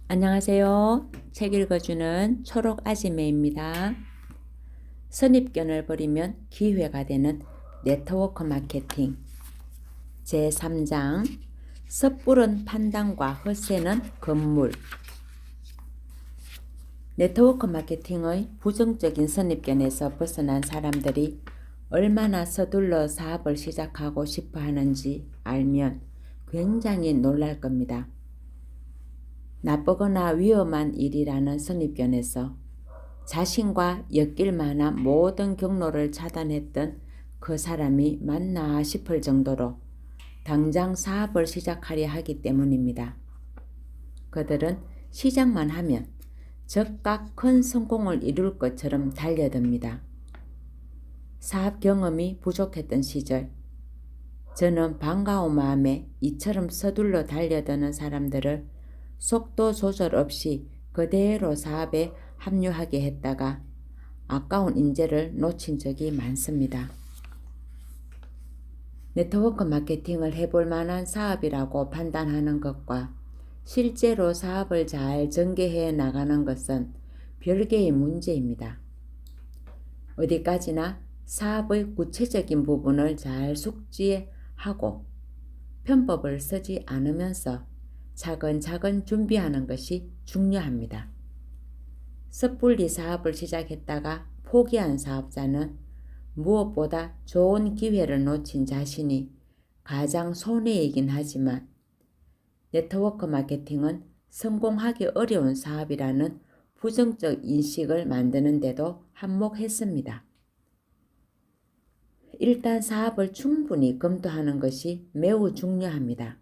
안녕하세요. 책 읽어주는 초록 아지매입니다. 선입견을 버리면 기회가 되는 네트워크 마케팅 제3장 섣부른 판단과 헛새는 건물. 네트워크 마케팅의 부정적인 선입견에서 벗어난 사람들이 얼마나 서둘러 사업을 시작하고 싶어 하는지 알면 굉장히 놀랄 겁니다. 나쁘거나 위험한 일이라는 선입견에서 자신과 엮일 만한 모든 경로를 차단했던 그 사람이 맞나 싶을 정도로 당장 사업을 시작하려 하기 때문입니다. 그들은 시작만 하면 즉각 큰 성공을 이룰 것처럼 달려듭니다. 사업 경험이 부족했던 시절, 저는 반가운 마음에 이처럼 서둘러 달려드는 사람들을 속도 조절 없이 그대로 사업에 합류하게 했다가 아까운 인재를 놓친 적이 많습니다. 네트워크 마케팅을 해볼 만한 사업이라고 판단하는 것과 실제로 사업을 잘 전개해 나가는 것은 별개의 문제입니다. 어디까지나 사업의 구체적인 부분을 잘 숙지하고 편법을 쓰지 않으면서 차근차근 준비하는 것이 중요합니다. 섣불리 사업을 시작했다가 포기한 사업자는 무엇보다 좋은 기회를 놓친 자신이 가장 손해이긴 하지만 네트워크 마케팅은 성공하기 어려운 사업이라는 부정적 인식을 만드는 데도 한몫했습니다. 일단 사업을 충분히 검토하는 것이 매우 중요합니다.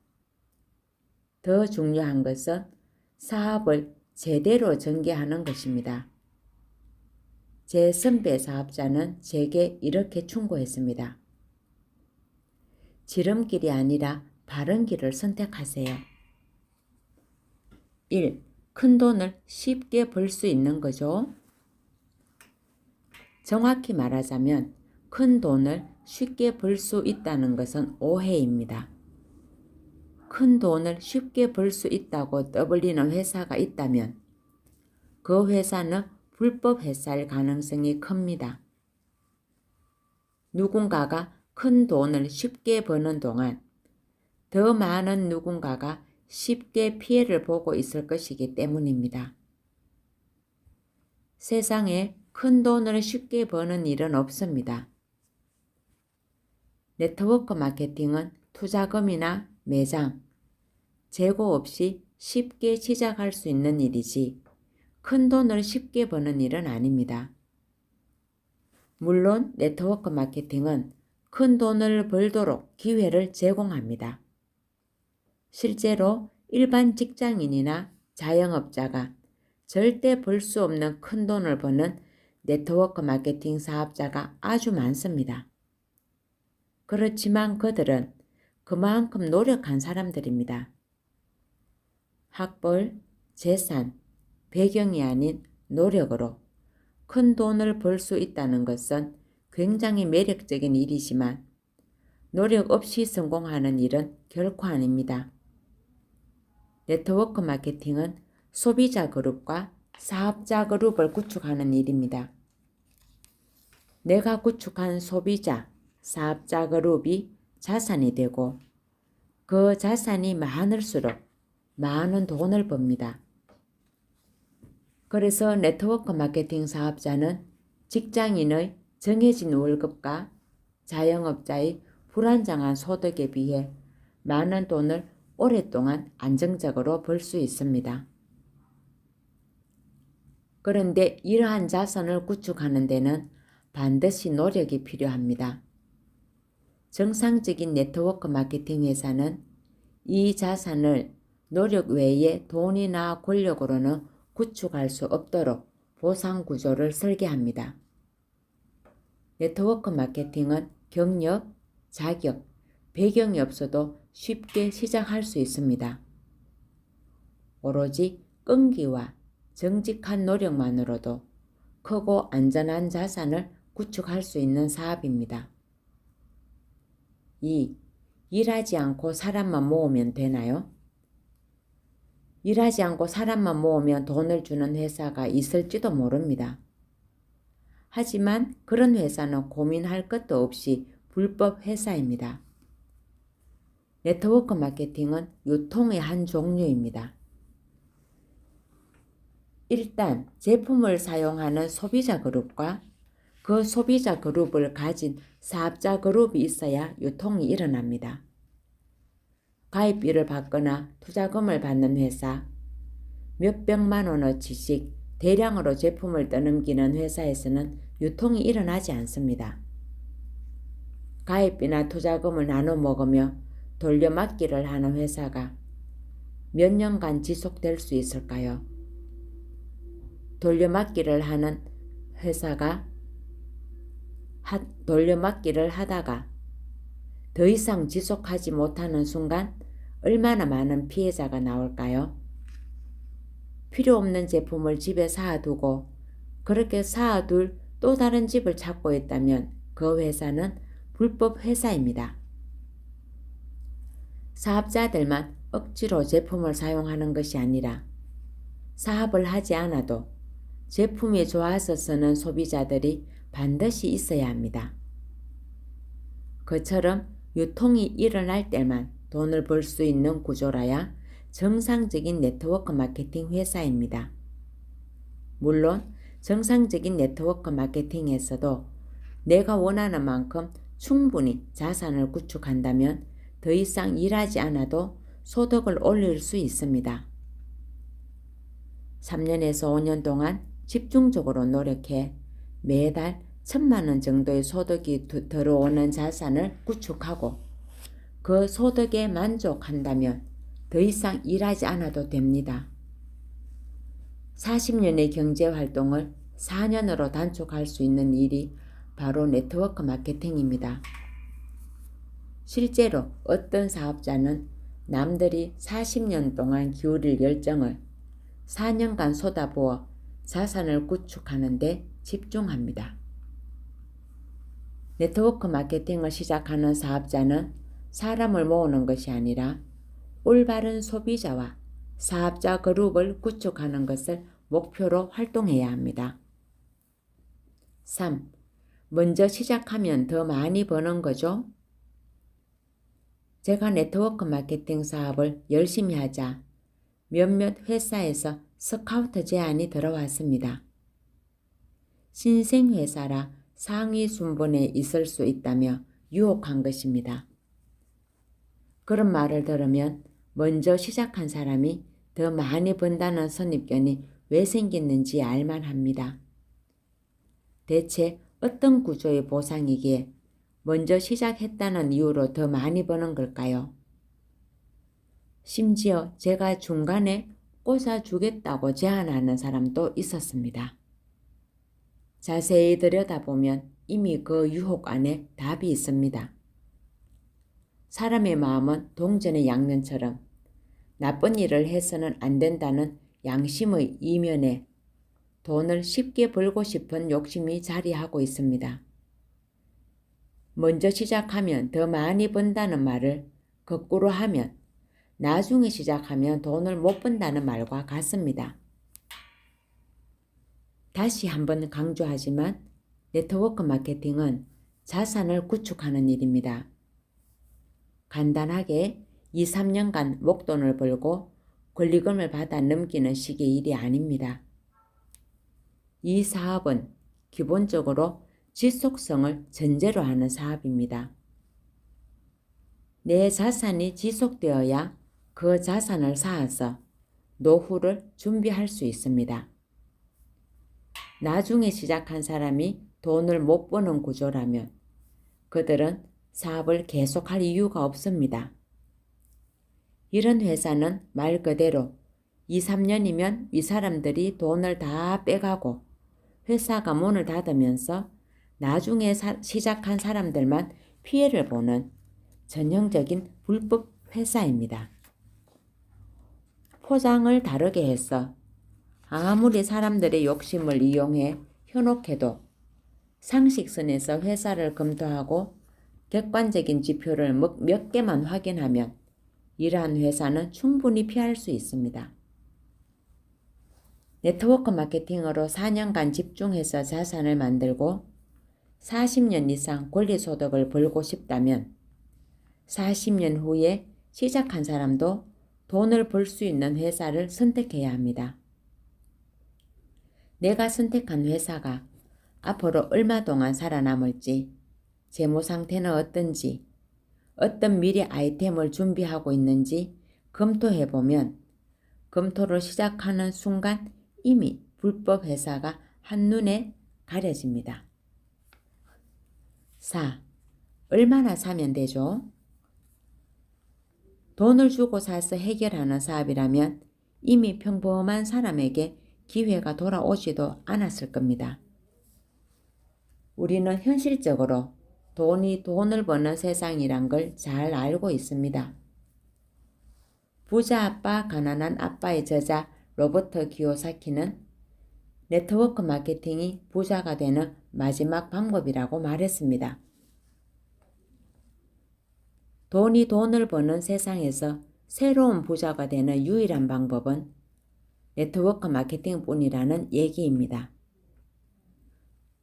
더 중요한 것은 사업을 제대로 전개하는 것입니다. 제 선배 사업자는 제게 이렇게 충고했습니다. 지름길이 아니라 바른 길을 선택하세요. 1. 큰 돈을 쉽게 벌 수 있는 거죠. 정확히 말하자면 큰 돈을 쉽게 벌 수 있다는 것은 오해입니다. 큰 돈을 쉽게 벌 수 있다고 떠벌리는 회사가 있다면 그 회사는 불법 회사일 가능성이 큽니다. 누군가가 큰 돈을 쉽게 버는 동안 더 많은 누군가가 쉽게 피해를 보고 있을 것이기 때문입니다. 세상에 큰 돈을 쉽게 버는 일은 없습니다. 네트워크 마케팅은 투자금이나 매장, 재고 없이 쉽게 시작할 수 있는 일이지 큰 돈을 쉽게 버는 일은 아닙니다. 물론 네트워크 마케팅은 큰 돈을 벌도록 기회를 제공합니다. 실제로 일반 직장인이나 자영업자가 절대 벌 수 없는 큰 돈을 버는 네트워크 마케팅 사업자가 아주 많습니다. 그렇지만 그들은 그만큼 노력한 사람들입니다. 학벌, 재산, 배경이 아닌 노력으로 큰 돈을 벌 수 있다는 것은 굉장히 매력적인 일이지만 노력 없이 성공하는 일은 결코 아닙니다. 네트워크 마케팅은 소비자 그룹과 사업자 그룹을 구축하는 일입니다. 내가 구축한 소비자, 사업자 그룹이 자산이 되고 그 자산이 많을수록 많은 돈을 법니다. 그래서 네트워크 마케팅 사업자는 직장인의 정해진 월급과 자영업자의 불안정한 소득에 비해 많은 돈을 오랫동안 안정적으로 벌 수 있습니다. 그런데 이러한 자산을 구축하는 데는 반드시 노력이 필요합니다. 정상적인 네트워크 마케팅 회사는 이 자산을 노력 외에 돈이나 권력으로는 구축할 수 없도록 보상 구조를 설계합니다. 네트워크 마케팅은 경력, 자격, 배경이 없어도 쉽게 시작할 수 있습니다. 오로지 끈기와 정직한 노력만으로도 크고 안전한 자산을 구축할 수 있는 사업입니다. 2. 일하지 않고 사람만 모으면 되나요? 일하지 않고 사람만 모으면 돈을 주는 회사가 있을지도 모릅니다. 하지만 그런 회사는 고민할 것도 없이 불법 회사입니다. 네트워크 마케팅은 유통의 한 종류입니다. 일단 제품을 사용하는 소비자 그룹과 그 소비자 그룹을 가진 사업자 그룹이 있어야 유통이 일어납니다. 가입비를 받거나 투자금을 받는 회사, 몇백만 원어치씩 대량으로 제품을 떠넘기는 회사에서는 유통이 일어나지 않습니다. 가입비나 투자금을 나눠 먹으며 돌려막기를 하는 회사가 몇 년간 지속될 수 있을까요? 돌려막기를 하는 회사가 돌려막기를 하다가 더 이상 지속하지 못하는 순간 얼마나 많은 피해자가 나올까요? 필요 없는 제품을 집에 쌓아두고 그렇게 쌓아둘 또 다른 집을 찾고 있다면 그 회사는 불법 회사입니다. 사업자들만 억지로 제품을 사용하는 것이 아니라 사업을 하지 않아도 제품이 좋아서 쓰는 소비자들이 반드시 있어야 합니다. 그처럼 유통이 일어날 때만 돈을 벌 수 있는 구조라야 정상적인 네트워크 마케팅 회사입니다. 물론 정상적인 네트워크 마케팅에서도 내가 원하는 만큼 충분히 자산을 구축한다면 더 이상 일하지 않아도 소득을 올릴 수 있습니다. 3년에서 5년 동안 집중적으로 노력해 매달 1,000만 원 정도의 소득이 들어오는 자산을 구축하고 그 소득에 만족한다면 더 이상 일하지 않아도 됩니다. 40년의 경제활동을 4년으로 단축할 수 있는 일이 바로 네트워크 마케팅입니다. 실제로 어떤 사업자는 남들이 40년 동안 기울일 열정을 4년간 쏟아부어 자산을 구축하는 데 집중합니다. 네트워크 마케팅을 시작하는 사업자는 사람을 모으는 것이 아니라 올바른 소비자와 사업자 그룹을 구축하는 것을 목표로 활동해야 합니다. 3. 먼저 시작하면 더 많이 버는 거죠? 제가 네트워크 마케팅 사업을 열심히 하자 몇몇 회사에서 스카우트 제안이 들어왔습니다. 신생회사라 상위 순번에 있을 수 있다며 유혹한 것입니다. 그런 말을 들으면 먼저 시작한 사람이 더 많이 번다는 선입견이 왜 생겼는지 알만합니다. 대체 어떤 구조의 보상이기에 먼저 시작했다는 이유로 더 많이 버는 걸까요? 심지어 제가 중간에 꽂아주겠다고 제안하는 사람도 있었습니다. 자세히 들여다보면 이미 그 유혹 안에 답이 있습니다. 사람의 마음은 동전의 양면처럼 나쁜 일을 해서는 안 된다는 양심의 이면에 돈을 쉽게 벌고 싶은 욕심이 자리하고 있습니다. 먼저 시작하면 더 많이 번다는 말을 거꾸로 하면 나중에 시작하면 돈을 못 번다는 말과 같습니다. 다시 한번 강조하지만 네트워크 마케팅은 자산을 구축하는 일입니다. 간단하게 2, 3년간 목돈을 벌고 권리금을 받아 넘기는 식의 일이 아닙니다. 이 사업은 기본적으로 지속성을 전제로 하는 사업입니다. 내 자산이 지속되어야 그 자산을 쌓아서 노후를 준비할 수 있습니다. 나중에 시작한 사람이 돈을 못 버는 구조라면 그들은 사업을 계속할 이유가 없습니다. 이런 회사는 말 그대로 2, 3년이면 윗사람들이 돈을 다 빼가고 회사가 문을 닫으면서 나중에 시작한 사람들만 피해를 보는 전형적인 불법 회사입니다. 포장을 다르게 해서 아무리 사람들의 욕심을 이용해 현혹해도 상식선에서 회사를 검토하고 객관적인 지표를 몇 개만 확인하면 이러한 회사는 충분히 피할 수 있습니다. 네트워크 마케팅으로 4년간 집중해서 자산을 만들고 40년 이상 권리소득을 벌고 싶다면 40년 후에 시작한 사람도 돈을 벌 수 있는 회사를 선택해야 합니다. 내가 선택한 회사가 앞으로 얼마 동안 살아남을지, 재무 상태는 어떤지, 어떤 미래 아이템을 준비하고 있는지 검토해보면 검토를 시작하는 순간 이미 불법 회사가 한눈에 가려집니다. 4. 얼마나 사면 되죠? 돈을 주고 사서 해결하는 사업이라면 이미 평범한 사람에게 기회가 돌아오지도 않았을 겁니다. 우리는 현실적으로 돈이 돈을 버는 세상이란 걸 잘 알고 있습니다. 부자 아빠 가난한 아빠의 저자 로버트 기요사키는 네트워크 마케팅이 부자가 되는 마지막 방법이라고 말했습니다. 돈이 돈을 버는 세상에서 새로운 부자가 되는 유일한 방법은 네트워크 마케팅뿐이라는 얘기입니다.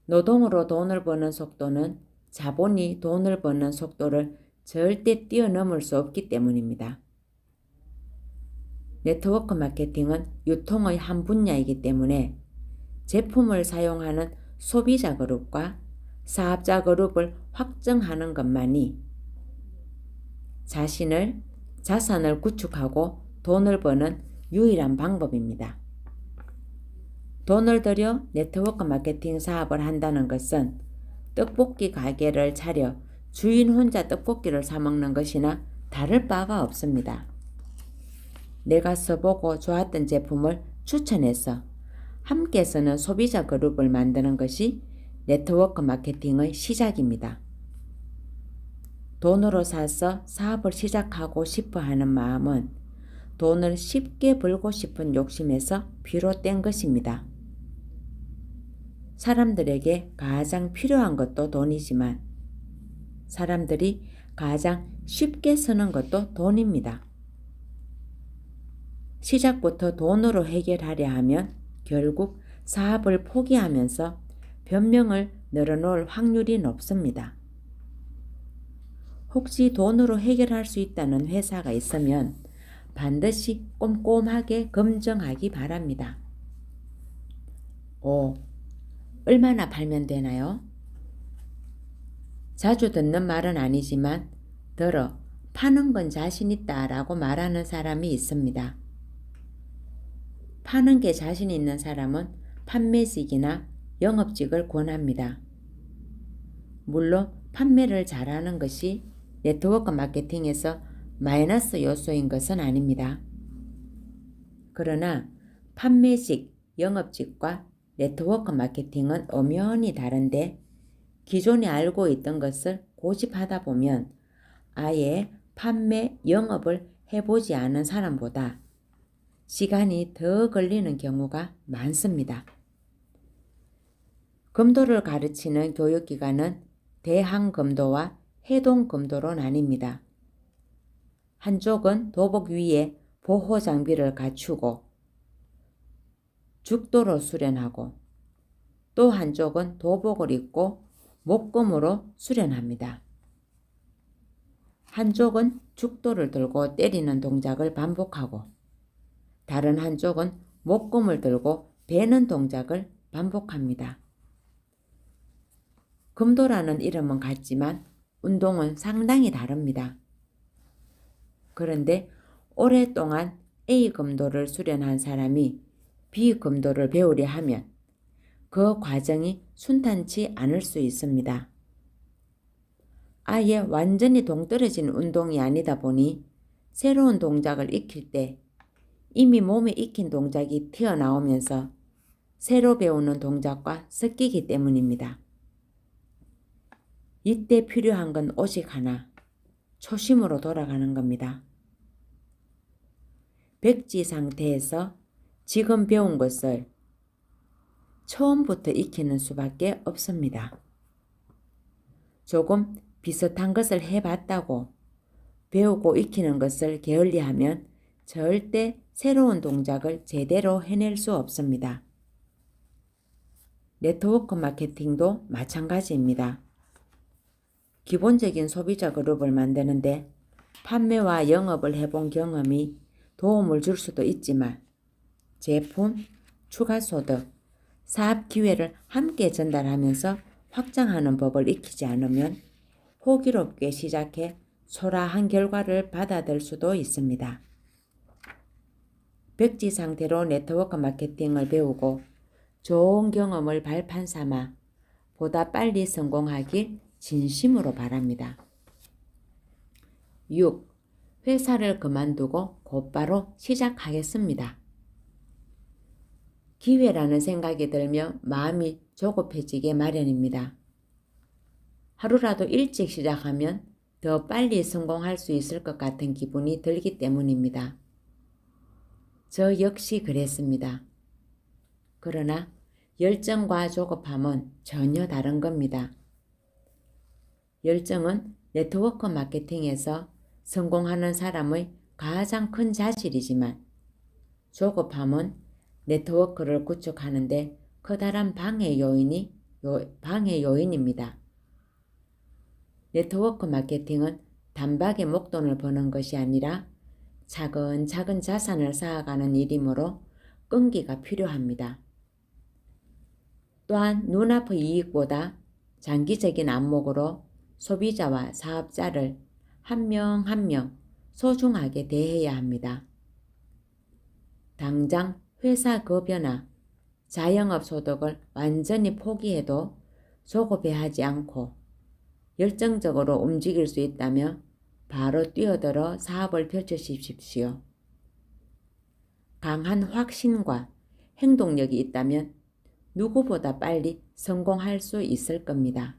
노동으로 돈을 버는 속도는 자본이 돈을 버는 속도를 절대 뛰어넘을 수 없기 때문입니다. 네트워크 마케팅은 유통의 한 분야이기 때문에 제품을 사용하는 소비자 그룹과 사업자 그룹을 확정하는 것만이 자산을 구축하고 돈을 버는 유일한 방법입니다. 돈을 들여 네트워크 마케팅 사업을 한다는 것은 떡볶이 가게를 차려 주인 혼자 떡볶이를 사 먹는 것이나 다를 바가 없습니다. 내가 써보고 좋았던 제품을 추천해서 함께 쓰는 소비자 그룹을 만드는 것이 네트워크 마케팅의 시작입니다. 돈으로 사서 사업을 시작하고 싶어 하는 마음은 돈을 쉽게 벌고 싶은 욕심에서 비롯된 것입니다. 사람들에게 가장 필요한 것도 돈이지만 사람들이 가장 쉽게 쓰는 것도 돈입니다. 시작부터 돈으로 해결하려 하면 결국 사업을 포기하면서 변명을 늘어놓을 확률이 높습니다. 혹시 돈으로 해결할 수 있다는 회사가 있으면 반드시 꼼꼼하게 검증하기 바랍니다. 5. 얼마나 팔면 되나요? 자주 듣는 말은 아니지만 들어 파는 건 자신 있다 라고 말하는 사람이 있습니다. 파는 게 자신 있는 사람은 판매직이나 영업직을 권합니다. 물론 판매를 잘하는 것이 네트워크 마케팅에서 마이너스 요소인 것은 아닙니다. 그러나 판매직, 영업직과 네트워크 마케팅은 엄연히 다른데 기존에 알고 있던 것을 고집하다 보면 아예 판매, 영업을 해보지 않은 사람보다 시간이 더 걸리는 경우가 많습니다. 검도를 가르치는 교육기관은 대항검도와 해동검도로 나뉩니다. 한쪽은 도복 위에 보호장비를 갖추고 죽도로 수련하고 또 한쪽은 도복을 입고 목검으로 수련합니다. 한쪽은 죽도를 들고 때리는 동작을 반복하고 다른 한쪽은 목검을 들고 베는 동작을 반복합니다. 검도라는 이름은 같지만 운동은 상당히 다릅니다. 그런데 오랫동안 A검도를 수련한 사람이 B검도를 배우려 하면 그 과정이 순탄치 않을 수 있습니다. 아예 완전히 동떨어진 운동이 아니다 보니 새로운 동작을 익힐 때 이미 몸에 익힌 동작이 튀어나오면서 새로 배우는 동작과 섞이기 때문입니다. 이때 필요한 건 오직 하나, 초심으로 돌아가는 겁니다. 백지 상태에서 지금 배운 것을 처음부터 익히는 수밖에 없습니다. 조금 비슷한 것을 해봤다고 배우고 익히는 것을 게을리하면 절대 새로운 동작을 제대로 해낼 수 없습니다. 네트워크 마케팅도 마찬가지입니다. 기본적인 소비자 그룹을 만드는데 판매와 영업을 해본 경험이 도움을 줄 수도 있지만 제품, 추가 소득, 사업 기회를 함께 전달하면서 확장하는 법을 익히지 않으면 호기롭게 시작해 초라한 결과를 받아들 수도 있습니다. 백지 상태로 네트워크 마케팅을 배우고 좋은 경험을 발판 삼아 보다 빨리 성공하길 진심으로 바랍니다. 6. 회사를 그만두고 곧바로 시작하겠습니다. 기회라는 생각이 들면 마음이 조급해지게 마련입니다. 하루라도 일찍 시작하면 더 빨리 성공할 수 있을 것 같은 기분이 들기 때문입니다. 저 역시 그랬습니다. 그러나 열정과 조급함은 전혀 다른 겁니다. 열정은 네트워크 마케팅에서 성공하는 사람의 가장 큰 자질이지만 조급함은 네트워크를 구축하는데 커다란 방해 요인입니다. 네트워크 마케팅은 단박에 목돈을 버는 것이 아니라 차근차근 자산을 쌓아가는 일이므로 끈기가 필요합니다. 또한 눈앞의 이익보다 장기적인 안목으로 소비자와 사업자를 한 명 한 명 소중하게 대해야 합니다. 당장 회사 급여나 자영업 소득을 완전히 포기해도 조급해하지 않고 열정적으로 움직일 수 있다면 바로 뛰어들어 사업을 펼치십시오. 강한 확신과 행동력이 있다면 누구보다 빨리 성공할 수 있을 겁니다.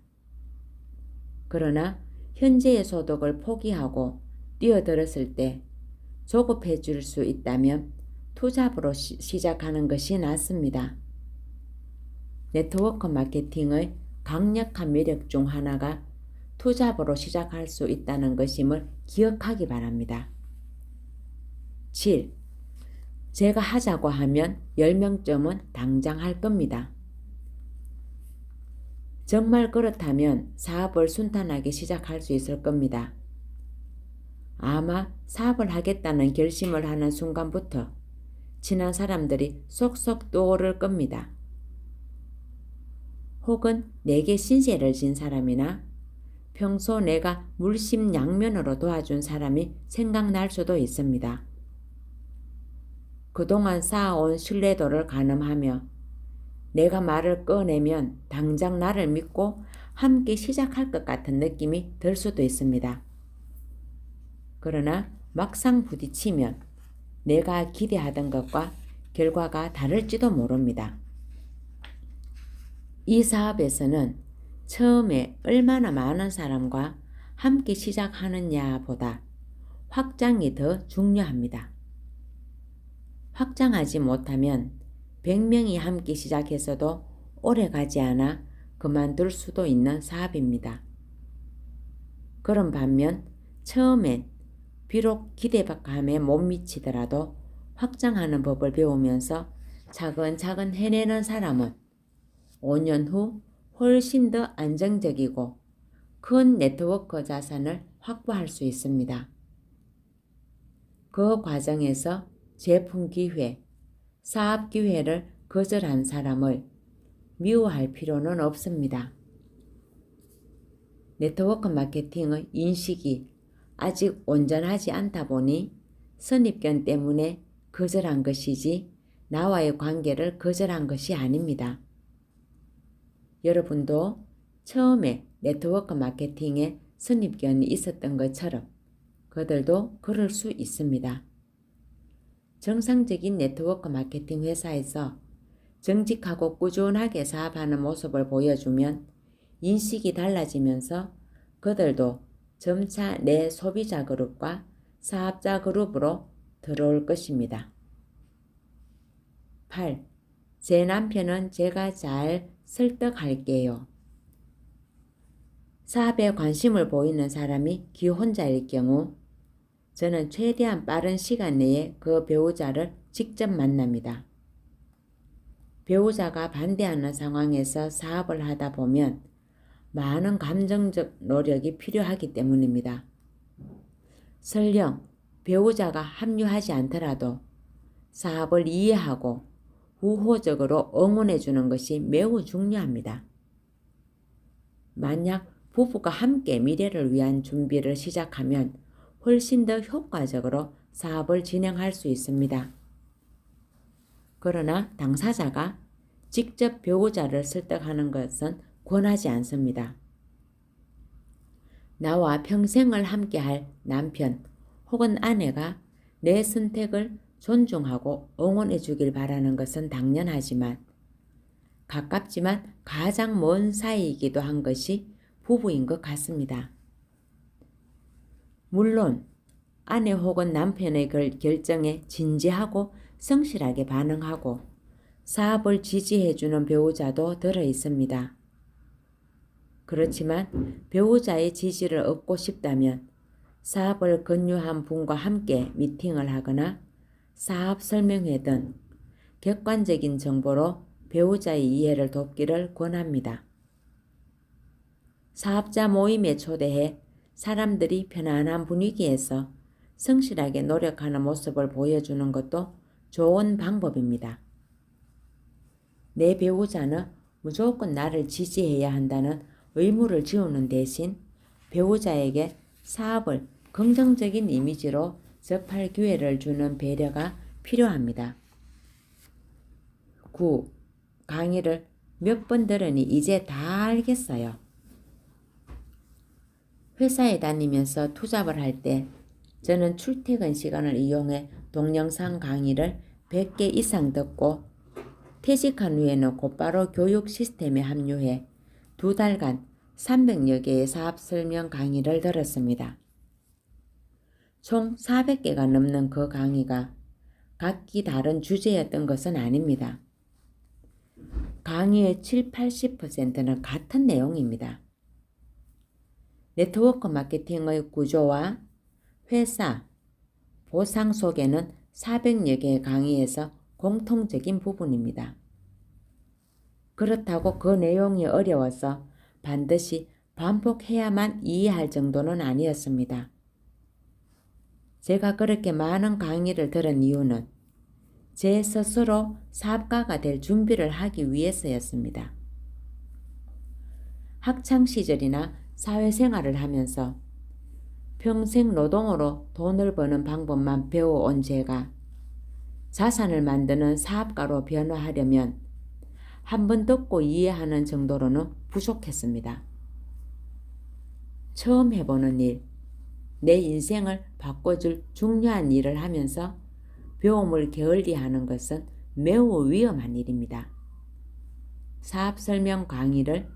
그러나 현재의 소득을 포기하고 뛰어들었을 때 조급해질 수 있다면 투잡으로 시작하는 것이 낫습니다. 네트워크 마케팅의 강력한 매력 중 하나가 투잡으로 시작할 수 있다는 것임을 기억하기 바랍니다. 7. 제가 하자고 하면 10명쯤은 당장 할 겁니다. 정말 그렇다면 사업을 순탄하게 시작할 수 있을 겁니다. 아마 사업을 하겠다는 결심을 하는 순간부터 친한 사람들이 속속 떠오를 겁니다. 혹은 내게 신세를 진 사람이나 평소 내가 물심양면으로 도와준 사람이 생각날 수도 있습니다. 그동안 쌓아온 신뢰도를 가늠하며 내가 말을 꺼내면 당장 나를 믿고 함께 시작할 것 같은 느낌이 들 수도 있습니다. 그러나 막상 부딪히면 내가 기대하던 것과 결과가 다를지도 모릅니다. 이 사업에서는 처음에 얼마나 많은 사람과 함께 시작하느냐보다 확장이 더 중요합니다. 확장하지 못하면 100명이 함께 시작해서도 오래 가지 않아 그만둘 수도 있는 사업입니다. 그런 반면 처음엔 비록 기대감에 못 미치더라도 확장하는 법을 배우면서 차근차근 해내는 사람은 5년 후 훨씬 더 안정적이고 큰 네트워크 자산을 확보할 수 있습니다. 그 과정에서 제품 기회, 사업 기회를 거절한 사람을 미워할 필요는 없습니다. 네트워크 마케팅의 인식이 아직 온전하지 않다 보니 선입견 때문에 거절한 것이지 나와의 관계를 거절한 것이 아닙니다. 여러분도 처음에 네트워크 마케팅에 선입견이 있었던 것처럼 그들도 그럴 수 있습니다. 정상적인 네트워크 마케팅 회사에서 정직하고 꾸준하게 사업하는 모습을 보여주면 인식이 달라지면서 그들도 점차 내 소비자 그룹과 사업자 그룹으로 들어올 것입니다. 8. 제 남편은 제가 잘 설득할게요. 사업에 관심을 보이는 사람이 기혼자일 경우 저는 최대한 빠른 시간 내에 그 배우자를 직접 만납니다. 배우자가 반대하는 상황에서 사업을 하다 보면 많은 감정적 노력이 필요하기 때문입니다. 설령 배우자가 합류하지 않더라도 사업을 이해하고 우호적으로 응원해 주는 것이 매우 중요합니다. 만약 부부가 함께 미래를 위한 준비를 시작하면 훨씬 더 효과적으로 사업을 진행할 수 있습니다. 그러나 당사자가 직접 배우자를 설득하는 것은 권하지 않습니다. 나와 평생을 함께할 남편 혹은 아내가 내 선택을 존중하고 응원해 주길 바라는 것은 당연하지만 가깝지만 가장 먼 사이이기도 한 것이 부부인 것 같습니다. 물론 아내 혹은 남편의 결정에 진지하고 성실하게 반응하고 사업을 지지해주는 배우자도 들어 있습니다. 그렇지만 배우자의 지지를 얻고 싶다면 사업을 권유한 분과 함께 미팅을 하거나 사업 설명회 등 객관적인 정보로 배우자의 이해를 돕기를 권합니다. 사업자 모임에 초대해 사람들이 편안한 분위기에서 성실하게 노력하는 모습을 보여주는 것도 좋은 방법입니다. 내 배우자는 무조건 나를 지지해야 한다는 의무를 지우는 대신 배우자에게 사업을 긍정적인 이미지로 접할 기회를 주는 배려가 필요합니다. 9. 강의를 몇 번 들으니 이제 다 알겠어요. 회사에 다니면서 투잡을 할 때 저는 출퇴근 시간을 이용해 동영상 강의를 100개 이상 듣고 퇴직한 후에는 곧바로 교육 시스템에 합류해 2달간 300여 개의 사업 설명 강의를 들었습니다. 총 400개가 넘는 그 강의가 각기 다른 주제였던 것은 아닙니다. 강의의 7~80%는 같은 내용입니다. 네트워크 마케팅의 구조와 회사, 보상 소개는 400여 개의 강의에서 공통적인 부분입니다. 그렇다고 그 내용이 어려워서 반드시 반복해야만 이해할 정도는 아니었습니다. 제가 그렇게 많은 강의를 들은 이유는 제 스스로 사업가가 될 준비를 하기 위해서였습니다. 학창시절이나 사회생활을 하면서 평생 노동으로 돈을 버는 방법만 배워온 제가 자산을 만드는 사업가로 변화하려면 한 번 듣고 이해하는 정도로는 부족했습니다. 처음 해보는 일, 내 인생을 바꿔줄 중요한 일을 하면서 배움을 게을리하는 것은 매우 위험한 일입니다. 사업 설명 강의를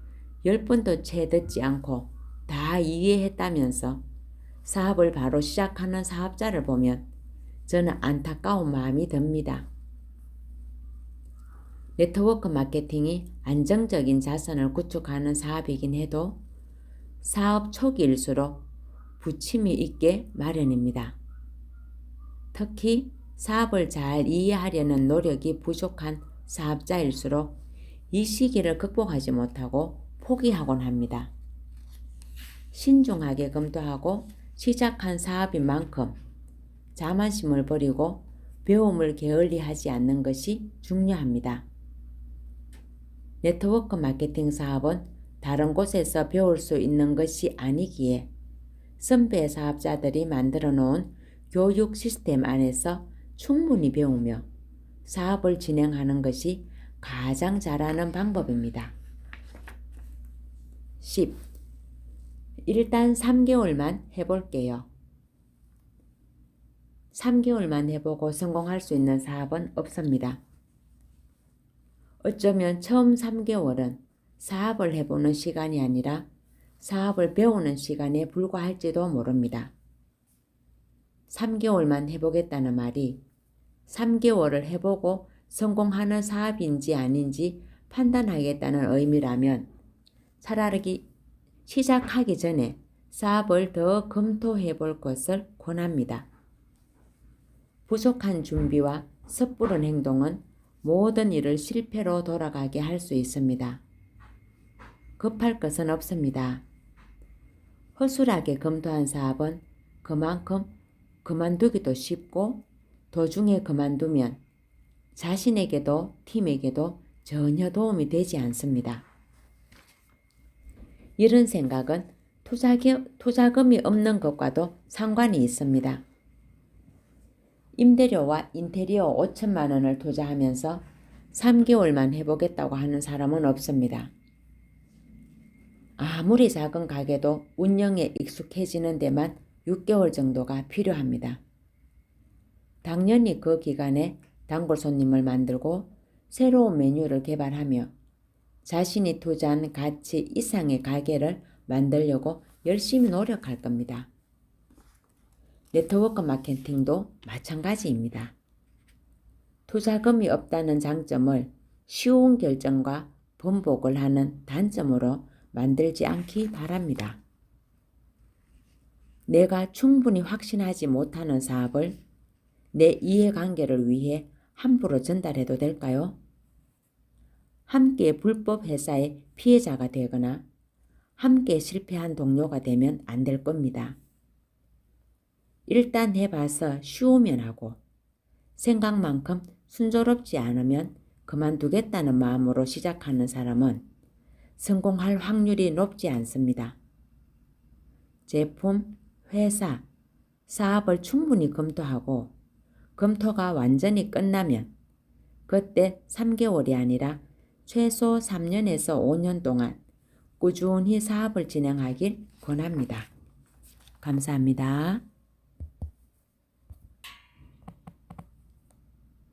10번도 채 듣지 않고 다 이해했다면서 사업을 바로 시작하는 사업자를 보면 저는 안타까운 마음이 듭니다. 네트워크 마케팅이 안정적인 자산을 구축하는 사업이긴 해도 사업 초기일수록 부침이 있게 마련입니다. 특히 사업을 잘 이해하려는 노력이 부족한 사업자일수록 이 시기를 극복하지 못하고 포기하곤 합니다. 신중하게 검토하고 시작한 사업인 만큼 자만심을 버리고 배움을 게을리하지 않는 것이 중요합니다. 네트워크 마케팅 사업은 다른 곳에서 배울 수 있는 것이 아니기에 선배 사업자들이 만들어 놓은 교육 시스템 안에서 충분히 배우며 사업을 진행하는 것이 가장 잘하는 방법입니다. 10. 일단 3개월만 해볼게요. 3개월만 해보고 성공할 수 있는 사업은 없습니다. 어쩌면 처음 3개월은 사업을 해보는 시간이 아니라 사업을 배우는 시간에 불과할지도 모릅니다. 3개월만 해보겠다는 말이 3개월을 해보고 성공하는 사업인지 아닌지 판단하겠다는 의미라면 차라리 시작하기 전에 사업을 더 검토해 볼 것을 권합니다. 부족한 준비와 섣부른 행동은 모든 일을 실패로 돌아가게 할 수 있습니다. 급할 것은 없습니다. 허술하게 검토한 사업은 그만큼 그만두기도 쉽고 도중에 그만두면 자신에게도 팀에게도 전혀 도움이 되지 않습니다. 이런 생각은 투자금이 없는 것과도 상관이 있습니다. 임대료와 인테리어 5천만 원을 투자하면서 3개월만 해보겠다고 하는 사람은 없습니다. 아무리 작은 가게도 운영에 익숙해지는 데만 6개월 정도가 필요합니다. 당연히 그 기간에 단골 손님을 만들고 새로운 메뉴를 개발하며 자신이 투자한 가치 이상의 가게를 만들려고 열심히 노력할 겁니다. 네트워크 마케팅도 마찬가지입니다. 투자금이 없다는 장점을 쉬운 결정과 번복을 하는 단점으로 만들지 않기 바랍니다. 내가 충분히 확신하지 못하는 사업을 내 이해관계를 위해 함부로 전달해도 될까요? 함께 불법 회사의 피해자가 되거나 함께 실패한 동료가 되면 안 될 겁니다. 일단 해봐서 쉬우면 하고 생각만큼 순조롭지 않으면 그만두겠다는 마음으로 시작하는 사람은 성공할 확률이 높지 않습니다. 제품, 회사, 사업을 충분히 검토하고 검토가 완전히 끝나면 그때 3개월이 아니라 최소 3년에서 5년 동안 꾸준히 사업을 진행하길 권합니다. 감사합니다.